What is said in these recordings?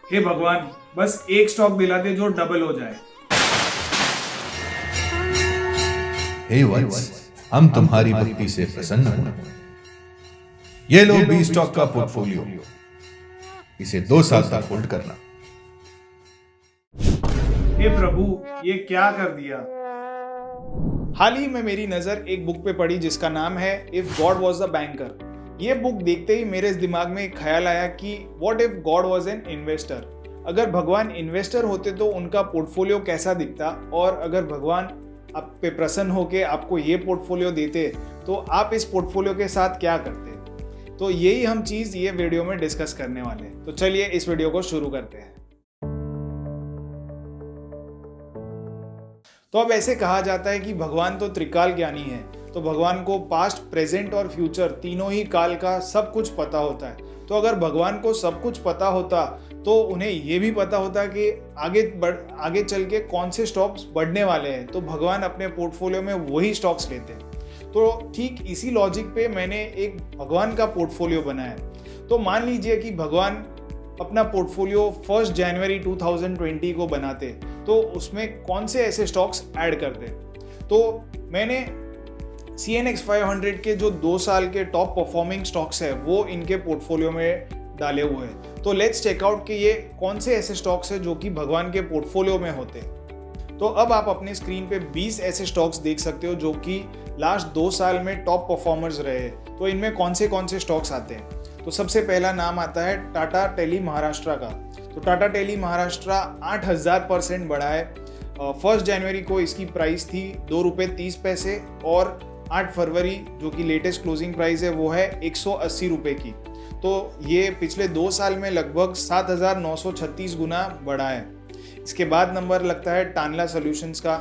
हे भगवान, बस एक स्टॉक दिला दे जो डबल हो जाए। हे वत्स, हम तुम्हारी भक्ति से प्रसन्न हैं। ये लो 20 स्टॉक का पोर्टफोलियो, इसे 2 साल तक होल्ड करना। हे प्रभु, ये क्या कर दिया। हाल ही में मेरी नज़र एक बुक पे पड़ी जिसका नाम है if God was a banker. ये बुक देखते ही मेरे दिमाग में एक ख्याल आया कि what if God was an investor. अगर भगवान इन्वेस्टर होते तो उनका पोर्टफोलियो कैसा दिखता, और अगर भगवान आप पे प्रसन्न होके आपको ये पोर्टफोलियो देते तो आप इस पोर्टफोलियो के साथ क्या करते। तो यही हम चीज़ ये वीडियो में डिस्कस करने वाले हैं। तो चलिए इस वीडियो को शुरू करते हैं। तो अब ऐसे कहा जाता है कि भगवान तो त्रिकाल ज्ञानी है, तो भगवान को पास्ट, प्रेजेंट और फ्यूचर तीनों ही काल का सब कुछ पता होता है। तो अगर भगवान को सब कुछ पता होता तो उन्हें ये भी पता होता कि आगे चल के कौन से स्टॉक्स बढ़ने वाले हैं, तो भगवान अपने पोर्टफोलियो में वही स्टॉक्स लेते हैं। तो ठीक इसी लॉजिक पे मैंने एक भगवान का पोर्टफोलियो बनाया। तो मान लीजिए कि भगवान अपना पोर्टफोलियो 1 जनवरी 2020 को बनाते, तो उसमें कौन से ऐसे स्टॉक्स ऐड करते। तो मैंने CNX 500 के जो 2 साल के टॉप परफॉर्मिंग स्टॉक्स है वो इनके पोर्टफोलियो में डाले हुए हैं। तो लेट्स चेकआउट कि ये कौन से ऐसे स्टॉक्स है जो कि भगवान के पोर्टफोलियो में होते हैं। तो अब आप अपने स्क्रीन पे 20 ऐसे स्टॉक्स देख सकते हो जो कि लास्ट 2 साल में टॉप परफॉर्मर्स रहे हैं। तो इनमें कौन से स्टॉक्स आते हैं। तो सबसे पहला नाम आता है टाटा टेली महाराष्ट्र का। तो टाटा टेली महाराष्ट्र 8000% बढ़ा है। 1 जनवरी को इसकी प्राइस थी ₹2.30 और 8 फरवरी जो कि लेटेस्ट क्लोजिंग प्राइस है वो है 180 रुपये की। तो ये पिछले 2 साल में लगभग 7936 गुना बढ़ा है। इसके बाद नंबर लगता है टानला सॉल्यूशंस का।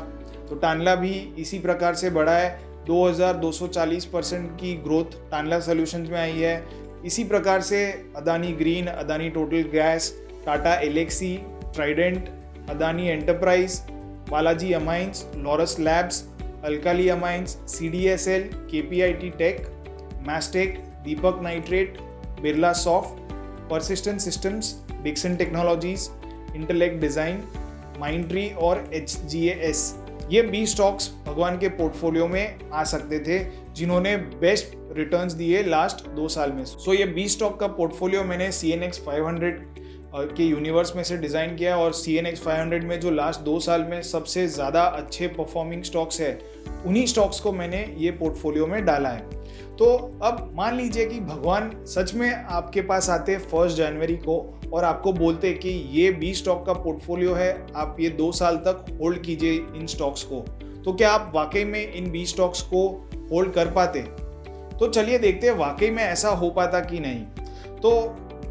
तो टानला भी इसी प्रकार से बढ़ा है। 2240% की ग्रोथ टानला सॉल्यूशंस में आई है। इसी प्रकार से Adani green, Adani total gas, Tata Elxsi, Trident, Adani enterprise, Balaji amines, Laurus labs, alkyl amines, CDSL, KPIT tech, Mastek, Deepak nitrite, Birla soft, persistent systems, Dixon technologies, intellect design, Mindtree और HGAS। ये 20 स्टॉक्स भगवान के पोर्टफोलियो में आ सकते थे जिन्होंने बेस्ट रिटर्न्स दिए लास्ट 2 साल में। सो ये 20 स्टॉक का पोर्टफोलियो मैंने CNX 500 के यूनिवर्स में से डिज़ाइन किया, और CNX 500 में जो लास्ट 2 साल में सबसे ज़्यादा अच्छे परफॉर्मिंग स्टॉक्स है उन्हीं स्टॉक्स को मैंने ये पोर्टफोलियो में डाला है। तो अब मान लीजिए कि भगवान सच में आपके पास आते 1 जनवरी को और आपको बोलते कि ये 20 स्टॉक का पोर्टफोलियो है, आप ये 2 साल तक होल्ड कीजिए इन स्टॉक्स को। तो क्या आप वाकई में इन 20 स्टॉक्स को होल्ड कर पाते। तो चलिए देखते हैं वाकई में ऐसा हो पाता कि नहीं। तो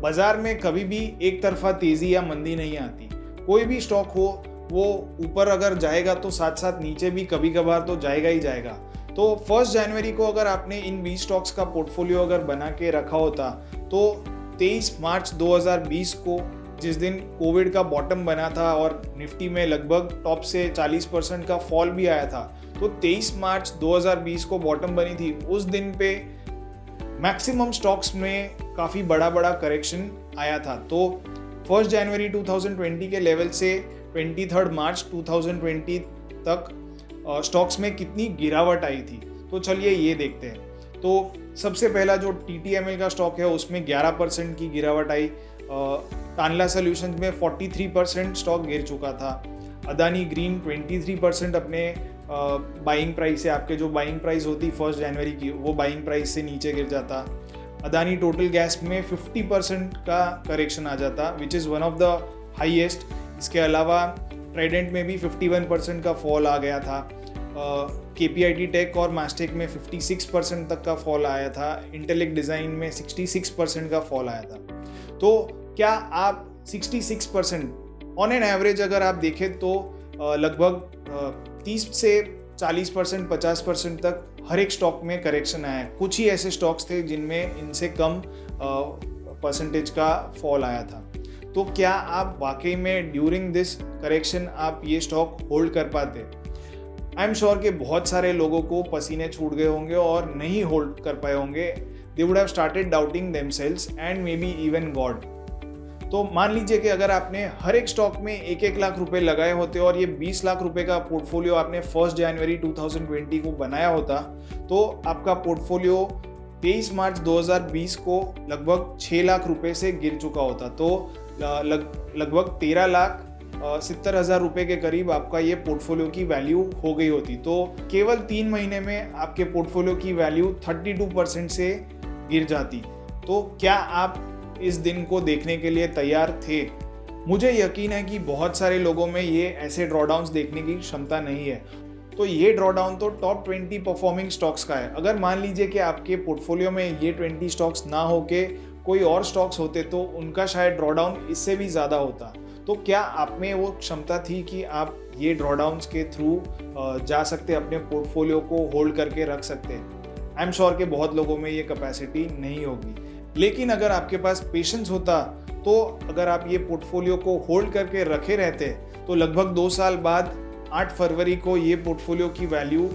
बाजार में कभी भी एक तरफा तेजी या मंदी नहीं आती। कोई भी स्टॉक हो वो ऊपर अगर जाएगा तो साथ साथ नीचे भी कभी कभार तो जाएगा ही जाएगा। तो 1 जनवरी को अगर आपने इन 20 स्टॉक्स का पोर्टफोलियो अगर बना के रखा होता तो 23 मार्च 2020 को, जिस दिन कोविड का बॉटम बना था और निफ्टी में लगभग टॉप से 40% का फॉल भी आया था, तो 23 मार्च 2020 को बॉटम बनी थी। उस दिन पे मैक्सिमम स्टॉक्स में काफ़ी बड़ा करेक्शन आया था। तो 1 जनवरी 2020 के लेवल से 23 मार्च 2020 तक स्टॉक्स में कितनी गिरावट आई थी। तो चलिए ये देखते हैं। तो सबसे पहला जो TTML का स्टॉक है उसमें 11% की गिरावट आई। टानला सॉल्यूशंस में 43% स्टॉक गिर चुका था। अदानी ग्रीन 23% अपने बाइंग प्राइस से, आपके जो बाइंग प्राइस होती 1 जनवरी की, वो बाइंग प्राइस से नीचे गिर जाता। अदानी टोटल गैस में 50% का करेक्शन आ जाता, which is one of the highest. इसके अलावा ट्राइडेंट में भी 51% का फॉल आ गया था। KPIT टेक और मैस्टेक में 56% तक का फॉल आया था। इंटेलेक्ट डिज़ाइन में 66% का फॉल आया था। तो क्या आप 66% ऑन एन एवरेज अगर आप देखें तो लगभग 30 से 40%, 50% तक हर एक स्टॉक में करेक्शन आया है। कुछ ही ऐसे स्टॉक्स थे जिनमें इनसे कम परसेंटेज का फॉल आया था। तो क्या आप वाकई में ड्यूरिंग दिस करेक्शन आप ये स्टॉक होल्ड कर पाते। आई एम श्योर कि बहुत सारे लोगों को पसीने छूट गए होंगे और नहीं होल्ड कर पाए होंगे। They would have started doubting themselves and may be even God. तो मान लीजिए कि अगर आपने हर एक स्टॉक में 1-1 लाख रुपए लगाए होते और ये 20 लाख रुपए का पोर्टफोलियो आपने 1 जनवरी 2020 को बनाया होता, तो आपका पोर्टफोलियो 23 मार्च 2020 को लगभग 6 लाख रुपए से गिर चुका होता। तो लगभग 13,70,000 रुपए के करीब आपका ये पोर्टफोलियो की वैल्यू हो गई होती। तो केवल 3 महीने में आपके पोर्टफोलियो की वैल्यू 32% से गिर जाती। तो क्या आप इस दिन को देखने के लिए तैयार थे? मुझे यकीन है कि बहुत सारे लोगों में ये ऐसे ड्रॉडाउन्स देखने की क्षमता नहीं है। तो ये ड्रॉडाउन तो टॉप 20 परफॉर्मिंग स्टॉक्स का है। अगर मान लीजिए कि आपके पोर्टफोलियो में ये 20 स्टॉक्स ना होके कोई और स्टॉक्स होते तो उनका शायद ड्रॉडाउन इससे भी ज़्यादा होता। तो क्या आप में वो क्षमता थी कि आप ये ड्रॉडाउन्स के थ्रू जा सकते, अपने पोर्टफोलियो को होल्ड करके रख सकते? आई एम श्योर कि बहुत लोगों में ये कैपेसिटी नहीं होगी। लेकिन अगर आपके पास पेशेंस होता तो अगर आप ये पोर्टफोलियो को होल्ड करके रखे रहते तो लगभग 2 साल बाद 8 फरवरी को ये पोर्टफोलियो की वैल्यू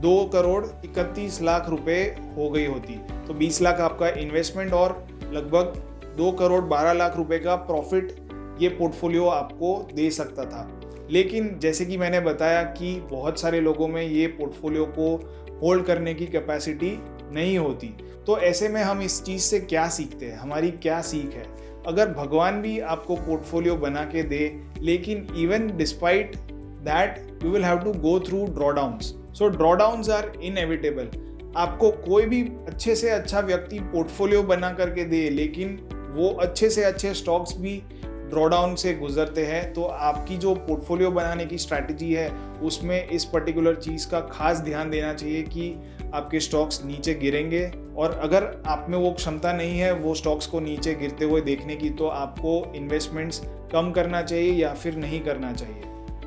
2,31,00,000 रुपए हो गई होती। तो 20 लाख आपका इन्वेस्टमेंट और लगभग 2,12,00,000 रुपए का प्रॉफिट ये पोर्टफोलियो आपको दे सकता था। लेकिन जैसे कि मैंने बताया कि बहुत सारे लोगों में ये पोर्टफोलियो को होल्ड करने की कैपेसिटी नहीं होती। तो ऐसे में हम इस चीज़ से क्या सीखते हैं, हमारी क्या सीख है? अगर भगवान भी आपको पोर्टफोलियो बना के दे, लेकिन even despite that you will have to go through drawdowns. So drawdowns are inevitable. आपको कोई भी अच्छे से अच्छा व्यक्ति पोर्टफोलियो बना करके दे, लेकिन वो अच्छे से अच्छे स्टॉक्स भी ड्रॉडाउन से गुजरते हैं, तो आपकी जो पोर्टफोलियो बनाने की स्ट्रैटेजी है उसमें इस पर्टिकुलर चीज़ का खास ध्यान देना चाहिए कि आपके स्टॉक्स नीचे गिरेंगे। और अगर आप में वो क्षमता नहीं है वो स्टॉक्स को नीचे गिरते हुए देखने की, तो आपको इन्वेस्टमेंट्स कम करना चाहिए या फिर नहीं करना चाहिए।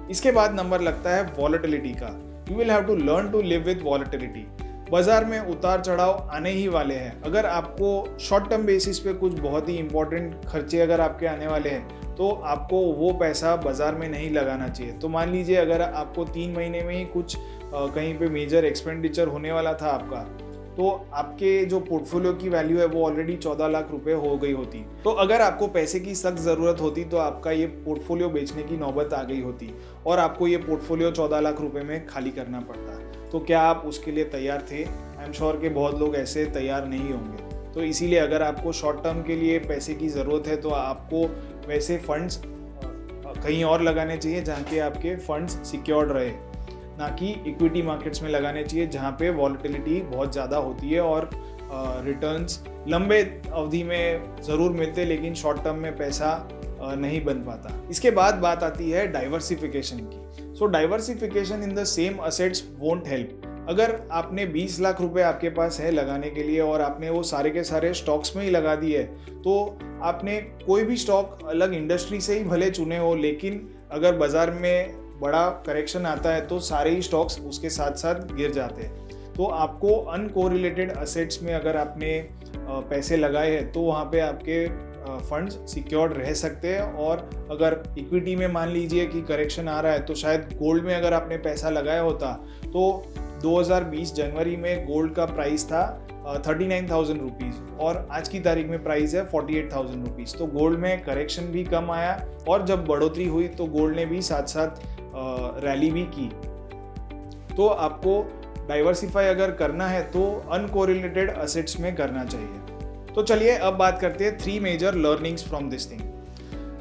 इसके बाद नंबर लगता है वॉलेटिलिटी का। You will have to learn to live with volatility. बाजार में उतार चढ़ाव आने ही वाले हैं। अगर आपको शॉर्ट टर्म बेसिस पे कुछ बहुत ही इंपॉर्टेंट खर्चे अगर आपके आने वाले हैं तो आपको वो पैसा बाजार में नहीं लगाना चाहिए। तो मान लीजिए अगर आपको 3 महीने में ही कुछ कहीं पे मेजर एक्सपेंडिचर होने वाला था आपका, तो आपके जो पोर्टफोलियो की वैल्यू है वो ऑलरेडी 14 लाख रुपए हो गई होती। तो अगर आपको पैसे की सख्त ज़रूरत होती तो आपका ये पोर्टफोलियो बेचने की नौबत आ गई होती और आपको ये पोर्टफोलियो 14 लाख रुपए में खाली करना पड़ता। तो क्या आप उसके लिए तैयार थे? आई एम श्योर कि बहुत लोग ऐसे तैयार नहीं होंगे। तो इसीलिए अगर आपको शॉर्ट टर्म के लिए पैसे की ज़रूरत है तो आपको वैसे फंड्स कहीं और लगाने चाहिए जहाँ पे आपके फंड्स सिक्योर्ड रहे, ना कि इक्विटी मार्केट्स में लगाने चाहिए जहाँ पे वॉलेटिलिटी बहुत ज़्यादा होती है और रिटर्न्स लंबे अवधि में ज़रूर मिलते लेकिन शॉर्ट टर्म में पैसा नहीं बन पाता। इसके बाद बात आती है डाइवर्सिफिकेशन की। So diversification in the same assets won't help. अगर आपने 20 लाख रुपए आपके पास है लगाने के लिए और आपने वो सारे के सारे स्टॉक्स में ही लगा दिए, तो आपने कोई भी स्टॉक अलग इंडस्ट्री से ही भले चुने हो, लेकिन अगर बाजार में बड़ा करेक्शन आता है तो सारे ही स्टॉक्स उसके साथ साथ गिर जाते हैं। तो आपको अनकोरिलेटेड असेट्स में अगर आपने पैसे लगाए हैं तो वहाँ पे आपके फंड्स सिक्योर्ड रह सकते हैं। और अगर इक्विटी में मान लीजिए कि करेक्शन आ रहा है तो शायद गोल्ड में अगर आपने पैसा लगाया होता तो 2020 जनवरी में गोल्ड का प्राइस था 39,000 रुपीज़ और आज की तारीख में प्राइस है 48,000 रुपीज़। तो गोल्ड में करेक्शन भी कम आया और जब बढ़ोतरी हुई तो गोल्ड ने भी साथ साथ रैली भी की। तो आपको डाइवर्सिफाई अगर करना है तो अनकोरिलेटेड असेट्स में करना चाहिए। तो चलिए अब बात करते हैं 3 major learnings from this thing.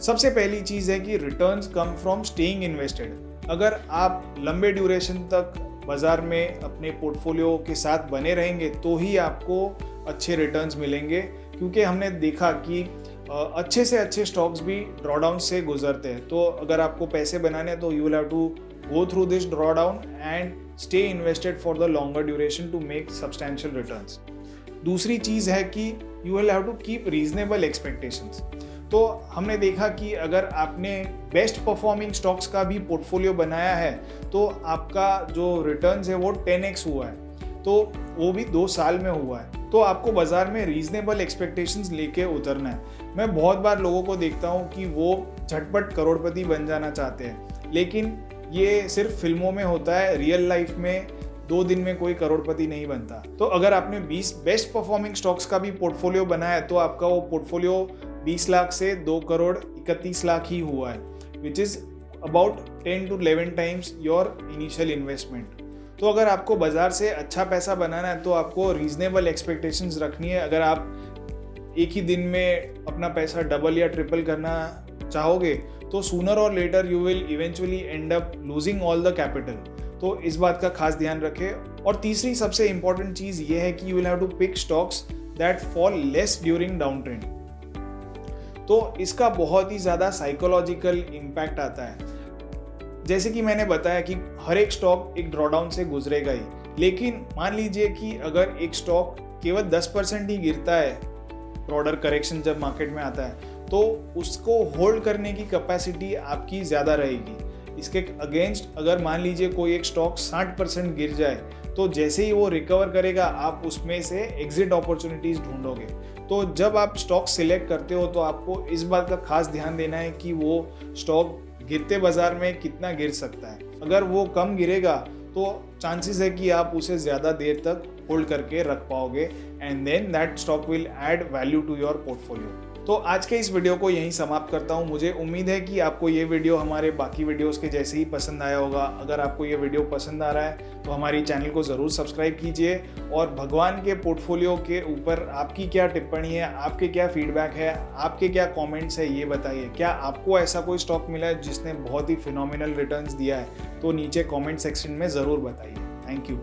सबसे पहली चीज़ है कि returns come from staying invested. अगर आप लंबे ड्यूरेशन तक बाजार में अपने पोर्टफोलियो के साथ बने रहेंगे तो ही आपको अच्छे रिटर्न्स मिलेंगे, क्योंकि हमने देखा कि अच्छे से अच्छे स्टॉक्स भी ड्रॉडाउन से गुजरते हैं। तो अगर आपको पैसे बनाने हैं तो you will have to go through this drawdown and stay invested for the longer duration to make substantial returns. दूसरी चीज़ है कि you will have to keep reasonable expectations. तो हमने देखा कि अगर आपने बेस्ट परफॉर्मिंग स्टॉक्स का भी पोर्टफोलियो बनाया है तो आपका जो रिटर्न्स है वो 10x हुआ है, तो वो भी 2 साल में हुआ है। तो आपको बाजार में रीजनेबल एक्सपेक्टेशंस लेके उतरना है। मैं बहुत बार लोगों को देखता हूँ कि वो झटपट करोड़पति बन जाना चाहते हैं, लेकिन ये सिर्फ फिल्मों में होता है। रियल लाइफ में 2 दिन में कोई करोड़पति नहीं बनता। तो अगर आपने 20 बेस्ट परफॉर्मिंग स्टॉक्स का भी पोर्टफोलियो बनाया है तो आपका वो पोर्टफोलियो 20 लाख से 2 करोड़ 31 लाख ही हुआ है, which is about 10 to 11 times your initial investment. तो अगर आपको बाज़ार से अच्छा पैसा बनाना है तो आपको रीजनेबल एक्सपेक्टेशंस रखनी है। अगर आप एक ही दिन में अपना पैसा डबल या ट्रिपल करना चाहोगे तो सूनर और later you will eventually end up losing all the capital. तो इस बात का खास ध्यान रखें। और तीसरी सबसे इंपॉर्टेंट चीज़ ये है कि you will have to pick stocks that fall less during down trend. तो इसका बहुत ही ज़्यादा साइकोलॉजिकल इम्पैक्ट आता है। जैसे कि मैंने बताया कि हर एक स्टॉक एक ड्रॉडाउन से गुजरेगा ही, लेकिन मान लीजिए कि अगर एक स्टॉक केवल 10% ही गिरता है ब्रॉडर करेक्शन जब मार्केट में आता है, तो उसको होल्ड करने की कैपेसिटी आपकी ज़्यादा रहेगी। इसके अगेंस्ट अगर मान लीजिए कोई एक स्टॉक 60% गिर जाए तो जैसे ही वो रिकवर करेगा आप उसमें से एग्जिट अपॉर्चुनिटीज़ ढूंढोगे। तो जब आप स्टॉक सिलेक्ट करते हो तो आपको इस बात का खास ध्यान देना है कि वो स्टॉक गिरते बाजार में कितना गिर सकता है। अगर वो कम गिरेगा तो चांसेस है कि आप उसे ज़्यादा देर तक होल्ड करके रख पाओगे and then that stock will add value to your portfolio. तो आज के इस वीडियो को यहीं समाप्त करता हूँ। मुझे उम्मीद है कि आपको ये वीडियो हमारे बाकी वीडियोस के जैसे ही पसंद आया होगा। अगर आपको ये वीडियो पसंद आ रहा है तो हमारी चैनल को ज़रूर सब्सक्राइब कीजिए और भगवान के पोर्टफोलियो के ऊपर आपकी क्या टिप्पणी है, आपके क्या फीडबैक है, आपके क्या कमेंट्स है ये बताइए। क्या आपको ऐसा कोई स्टॉक मिला है जिसने बहुत ही फिनोमिनल रिटर्न्स दिया है? तो नीचे कमेंट सेक्शन में ज़रूर बताइए। Thank you.